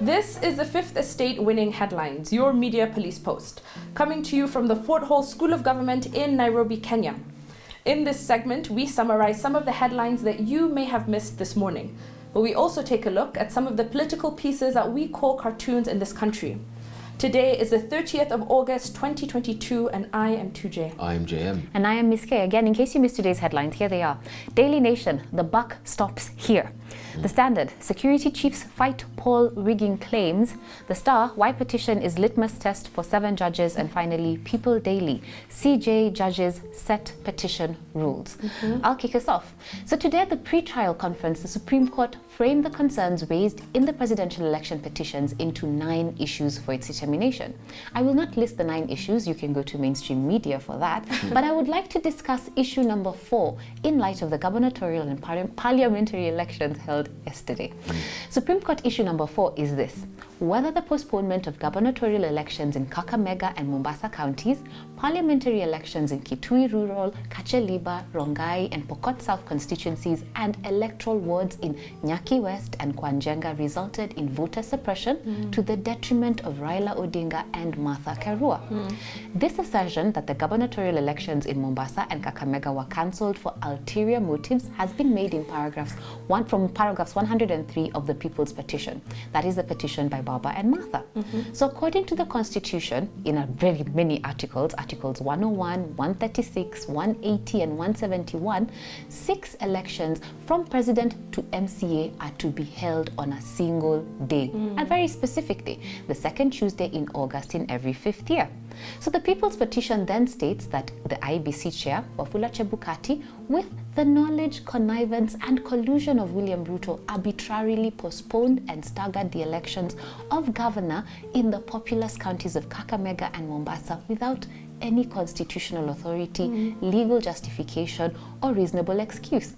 This is the Fifth Estate Winning Headlines, your media police post, coming to you from the Fort Hall School of Government in Nairobi, Kenya. In this segment, we summarize some of the headlines that you may have missed this morning, but we also take a look at some of the political pieces that we call cartoons in this country. Today is the 30th of August, 2022, and I am 2J. I am JM. And I am Miss K. Again, in case you missed today's headlines, here they are. Daily Nation, the buck stops here. The Standard, security chiefs fight poll rigging claims. The Star, why petition is litmus test for 7 judges. And finally, People Daily, CJ judges set petition rules. I'll kick us off. So today at the pre-trial conference, the Supreme Court framed the concerns raised in the presidential election petitions into 9 issues for its determination. I will not list the 9 issues, you can go to mainstream media for that, but I would like to discuss issue number 4 in light of the gubernatorial and parliamentary elections held yesterday. Supreme Court issue number 4 is this: whether the postponement of gubernatorial elections in Kakamega and Mombasa counties, parliamentary elections in Kitui Rural, Kacheliba, Rongai and Pokot South constituencies, and electoral wards in Nyaki West and Kwanjenga resulted in voter suppression to the detriment of Raila Odinga and Martha Karua. This assertion that the gubernatorial elections in Mombasa and Kakamega were cancelled for ulterior motives has been made in paragraphs 103 of the People's Petition. That is the petition by Baba and Martha. So according to the Constitution, in a very many articles, Articles 101, 136, 180 and 171, 6 elections from President to MCA are to be held on a single day, a very specific day, the second Tuesday in August in every 5th year. So the People's Petition then states that the IEBC chair, Wafula Chebukati, with the knowledge, connivance and collusion of William RUTO, arbitrarily postponed and staggered the elections of governor in the populous counties of Kakamega and Mombasa without any constitutional authority, legal justification or reasonable excuse.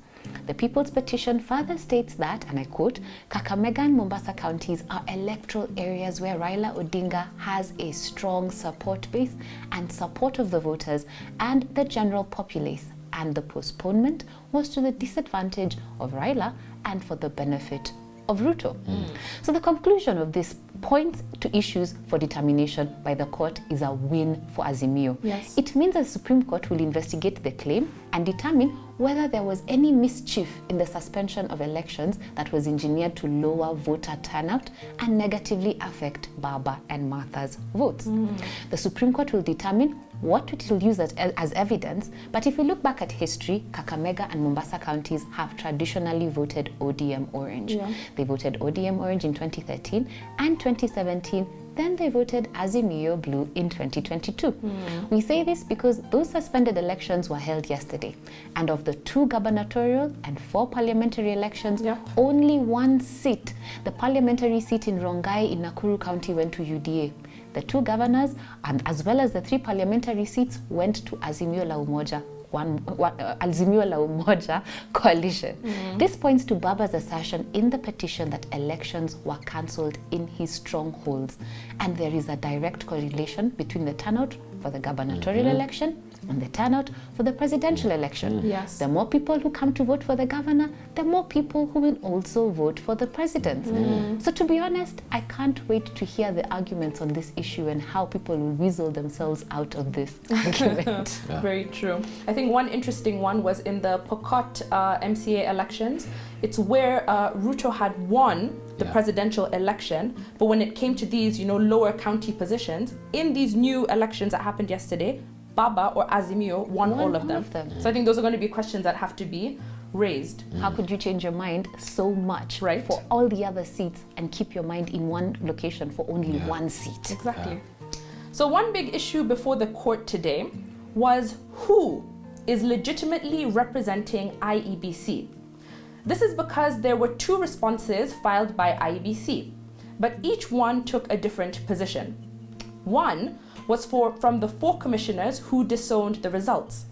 The People's Petition further states that, and I quote, Kakamega and Mombasa counties are electoral areas where Raila Odinga has a strong support base and support of the voters and the general populace, and the postponement was to the disadvantage of Raila and for the benefit of RUTO. So the conclusion of this points to issues for determination by the court is a win for Azimio. Yes. It means the Supreme Court will investigate the claim and determine whether there was any mischief in the suspension of elections that was engineered to lower voter turnout and negatively affect Baba and Martha's votes. The Supreme Court will determine what it will use as evidence, but if we look back at history, Kakamega and Mombasa counties have traditionally voted ODM Orange. They voted ODM Orange in 2013 and 2017, then they voted Azimio Blue in 2022. We say this because those suspended elections were held yesterday, and of the 2 gubernatorial and 4 parliamentary elections, only 1 seat, the parliamentary seat in Rongai in Nakuru County, went to UDA. The 2 governors, and as well as the 3 parliamentary seats, went to Azimio la Umoja, Azimio la Umoja coalition. This points to Baba's assertion in the petition that elections were cancelled in his strongholds, and there is a direct correlation between the turnout for the gubernatorial election and the turnout for the presidential election. Yes. The more people who come to vote for the governor, the more people who will also vote for the president. So to be honest, I can't wait to hear the arguments on this issue and how people will weasel themselves out of this argument. Very true. I think one interesting one was in the Pokot MCA elections. It's where RUTO had won the presidential election, but when it came to these, lower county positions, in these new elections that happened yesterday, Baba or Azimio won all of them. So I think those are going to be questions that have to be raised. How could you change your mind so much for all the other seats and keep your mind in one location for only 1 seat? Exactly. So one big issue before the court today was who is legitimately representing IEBC. This is because there were 2 responses filed by IEBC, but each one took a different position. One was from the 4 commissioners who disowned the results.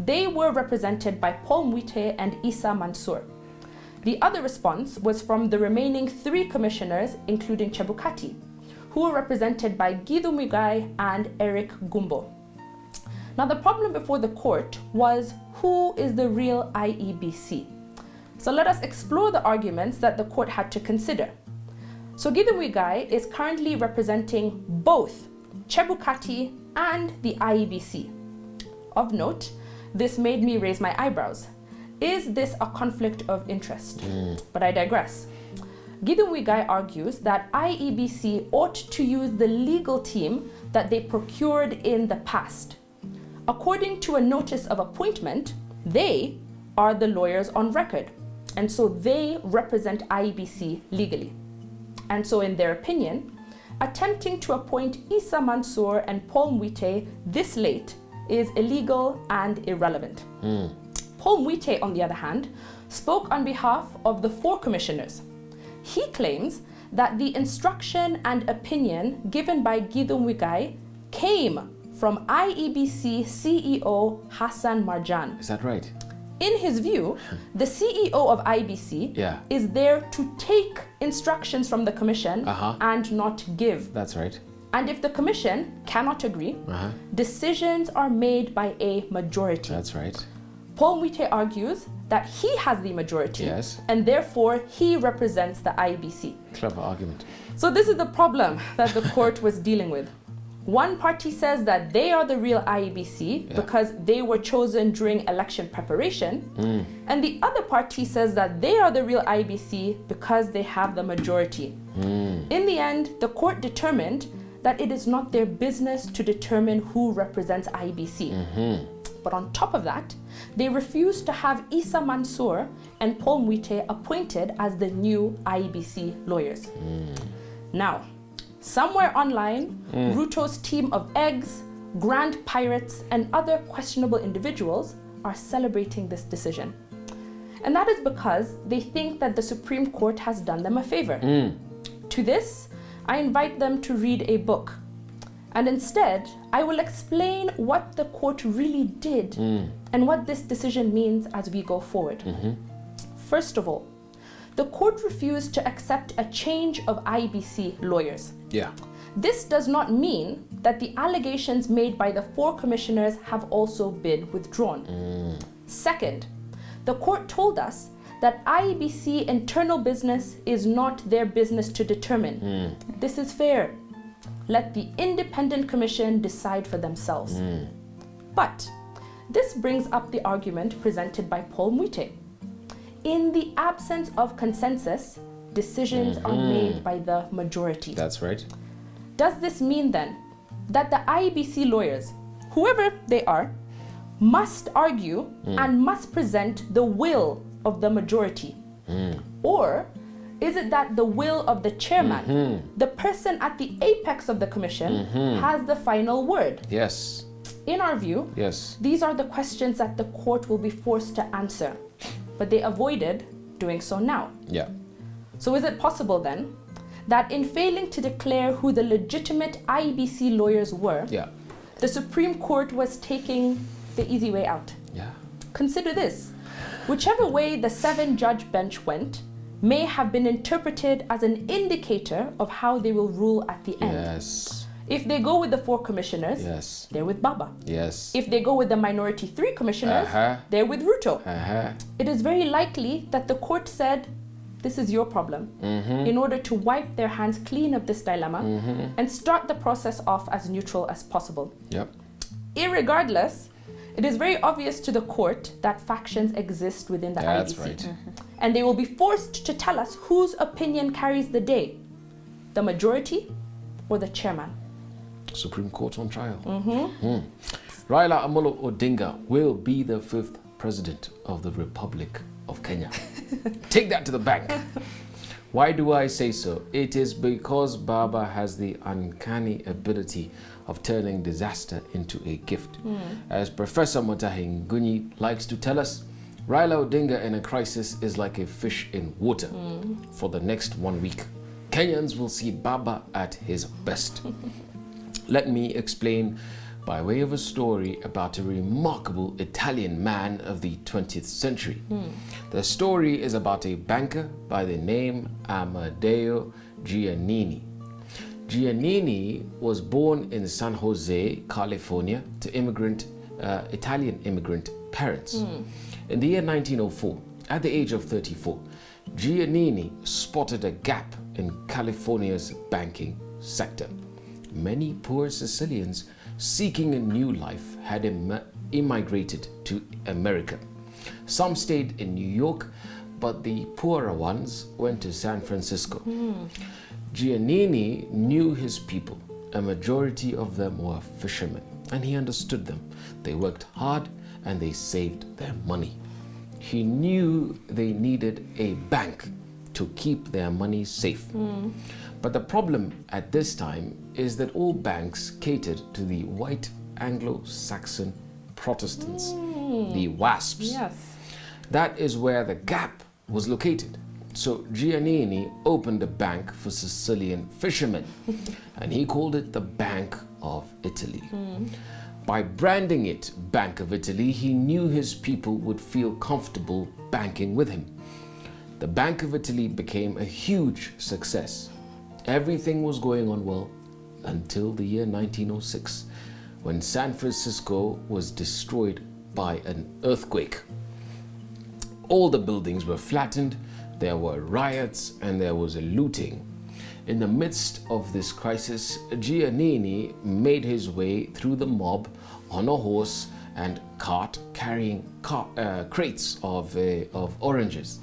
They were represented by Paul Mwite and Issa Mansour. The other response was from the remaining 3 commissioners, including Chebukati, who were represented by Githu Muigai and Eric Gumbo. Now the problem before the court was who is the real IEBC? So let us explore the arguments that the court had to consider. So Gideon Wigai is currently representing both Chebukati and the IEBC. Of note, this made me raise my eyebrows. Is this a conflict of interest? But I digress. Gideon Wigai argues that IEBC ought to use the legal team that they procured in the past. According to a notice of appointment, they are the lawyers on record, and so they represent IEBC legally. And so in their opinion, attempting to appoint Issa Mansour and Paul Mwite this late is illegal and irrelevant. Paul Mwite, on the other hand, spoke on behalf of the 4 commissioners. He claims that the instruction and opinion given by Gideon Wigai came from IEBC CEO Hassan Marjan. Is that right? In his view, the CEO of IEBC is there to take instructions from the commission and not give. That's right. And if the commission cannot agree, decisions are made by a majority. That's right. Paul Mwite argues that he has the majority, Yes. and therefore he represents the IEBC. Clever argument. So this is the problem that the court was dealing with. One party says that they are the real IEBC because they were chosen during election preparation, and the other party says that they are the real IEBC because they have the majority. In the end, the court determined that it is not their business to determine who represents IEBC. But on top of that, they refused to have Issa Mansour and Paul Mwite appointed as the new IEBC lawyers. Now, somewhere online, RUTO's team of eggs, grand pirates, and other questionable individuals are celebrating this decision. And that is because they think that the Supreme Court has done them a favor. To this, I invite them to read a book. And instead, I will explain what the court really did and what this decision means as we go forward. First of all, the court refused to accept a change of IEBC lawyers. This does not mean that the allegations made by the 4 commissioners have also been withdrawn. Second, the court told us that IEBC internal business is not their business to determine. This is fair. Let the independent commission decide for themselves. But this brings up the argument presented by Paul Mwite. In the absence of consensus, decisions are made by the majority. That's right. Does this mean then that the IEBC lawyers, whoever they are, must argue and must present the will of the majority? Or is it that the will of the chairman, the person at the apex of the commission, has the final word? Yes. In our view, these are the questions that the court will be forced to answer, but they avoided doing so now. So is it possible then that in failing to declare who the legitimate IEBC lawyers were, the Supreme Court was taking the easy way out? Consider this. Whichever way the 7-judge bench went may have been interpreted as an indicator of how they will rule at the end. If they go with the 4 commissioners, they're with Baba. If they go with the minority 3 commissioners, they're with RUTO. It is very likely that the court said, this is your problem, in order to wipe their hands clean of this dilemma and start the process off as neutral as possible. Irregardless, it is very obvious to the court that factions exist within the IEBC. And they will be forced to tell us whose opinion carries the day, the majority or the chairman. Supreme Court on trial. Raila Amolo Odinga will be the 5th president of the Republic of Kenya. Take that to the bank. Why do I say so? It is because Baba has the uncanny ability of turning disaster into a gift. As Professor Motahi Nguni likes to tell us, Raila Odinga in a crisis is like a fish in water. For the next 1 week, Kenyans will see Baba at his best. Let me explain by way of a story about a remarkable Italian man of the 20th century. The story is about a banker by the name Amadeo Giannini. Giannini was born in San Jose, California, to Italian immigrant parents. In the year 1904, at the age of 34, Giannini spotted a gap in California's banking sector. Many poor Sicilians seeking a new life had immigrated to America. Some stayed in New York, but the poorer ones went to San Francisco. Giannini knew his people. A majority of them were fishermen, and he understood them. They worked hard and they saved their money. He knew they needed a bank to keep their money safe. But the problem at this time is that all banks catered to the white Anglo-Saxon Protestants, the WASPs. Yes. That is where the gap was located. So Giannini opened a bank for Sicilian fishermen, and he called it the Bank of Italy. By branding it Bank of Italy, he knew his people would feel comfortable banking with him. The Bank of Italy became a huge success. Everything was going on well until the year 1906, when San Francisco was destroyed by an earthquake. All the buildings were flattened, there were riots, and there was a looting. In the midst of this crisis, Giannini made his way through the mob on a horse and cart carrying crates of oranges.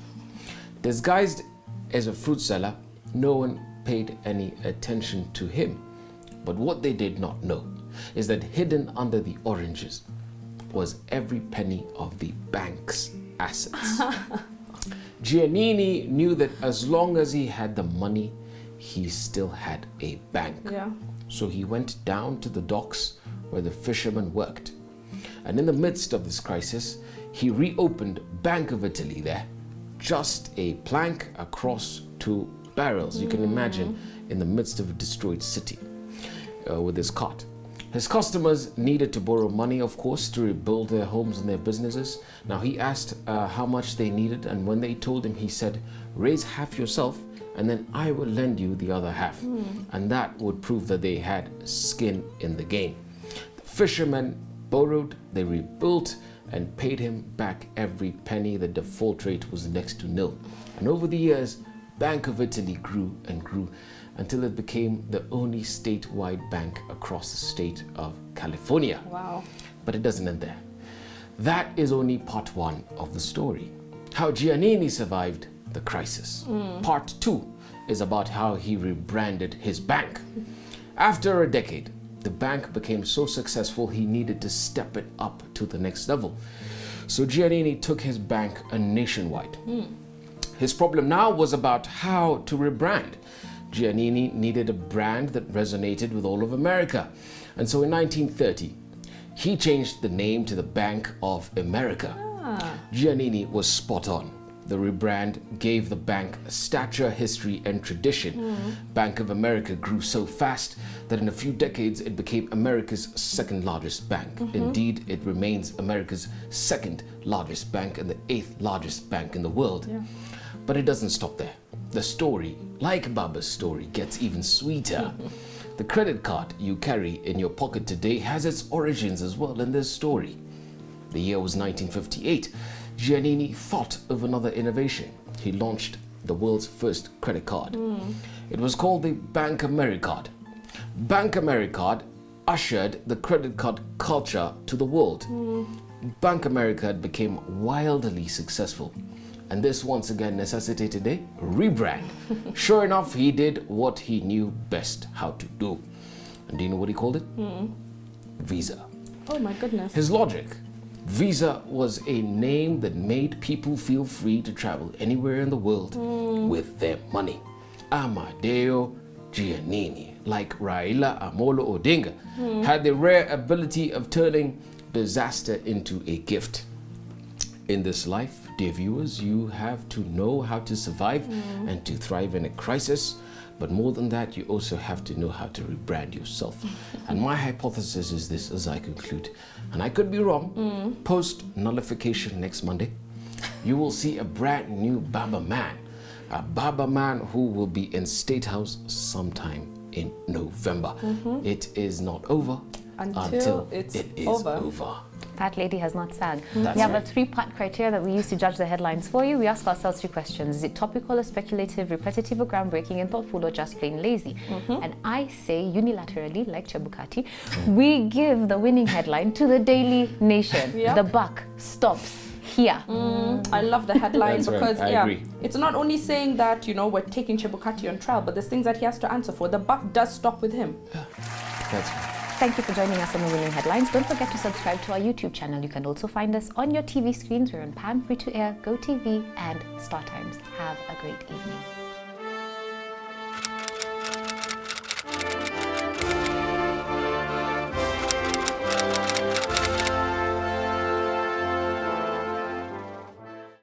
Disguised as a fruit seller, no one paid any attention to him. But what they did not know is that hidden under the oranges was every penny of the bank's assets. Giannini knew that as long as he had the money, he still had a bank. Yeah. So he went down to the docks where the fishermen worked. And in the midst of this crisis, he reopened Bank of Italy there, just a plank across two barrels. You can imagine, in the midst of a destroyed city, with his cart. His customers needed to borrow money, of course, to rebuild their homes and their businesses. Now he asked how much they needed, and when they told him, he said, raise half yourself and then I will lend you the other half. And that would prove that they had skin in the game. The fishermen borrowed, they rebuilt, and paid him back every penny. The default rate was next to nil. And over the years, Bank of Italy grew and grew until it became the only statewide bank across the state of California. Wow. But it doesn't end there. That is only part one of the story. How Giannini survived the crisis. Part two is about how he rebranded his bank. After a decade, the bank became so successful he needed to step it up to the next level. So Giannini took his bank nationwide. His problem now was about how to rebrand. Giannini needed a brand that resonated with all of America. And so in 1930, he changed the name to the Bank of America. Giannini was spot on. The rebrand gave the bank stature, history, and tradition. Bank of America grew so fast that in a few decades it became America's second largest bank. Indeed, it remains America's second largest bank and the 8th largest bank in the world. But it doesn't stop there. The story, like Baba's story, gets even sweeter. The credit card you carry in your pocket today has its origins as well in this story. The year was 1958. Giannini thought of another innovation. He launched the world's first credit card. It was called the Bank AmeriCard. Bank AmeriCard ushered the credit card culture to the world. Bank AmeriCard became wildly successful. And this once again necessitated a rebrand. Sure enough, he did what he knew best how to do. And do you know what he called it? Visa. Oh my goodness. His logic. Visa was a name that made people feel free to travel anywhere in the world with their money. Amadeo Giannini, like Raila Amolo Odinga, had the rare ability of turning disaster into a gift. In this life, dear viewers, you have to know how to survive and to thrive in a crisis. But more than that, you also have to know how to rebrand yourself. And my hypothesis is this as I conclude, and I could be wrong, post nullification next Monday, you will see a brand new Baba man, a Baba man who will be in State House sometime in November. It is not over until it is over. Fat lady has not sang. That's We have right. a 3-part criteria that we use to judge the headlines for you. We ask ourselves 3 questions. Is it topical or speculative, repetitive or groundbreaking, and thoughtful, or just plain lazy? And I say unilaterally, like Chebukati, we give the winning headline to the Daily Nation. Yep. The buck stops here. I love the headline That's right. because I agree. it's not only saying that, you know, we're taking Chebukati on trial, but there's things that he has to answer for. The buck does stop with him. That's right. Thank you for joining us on the Winning Headlines. Don't forget to subscribe to our YouTube channel. You can also find us on your TV screens. We're on Pan, Free to Air, Go TV, and Star Times. Have a great evening.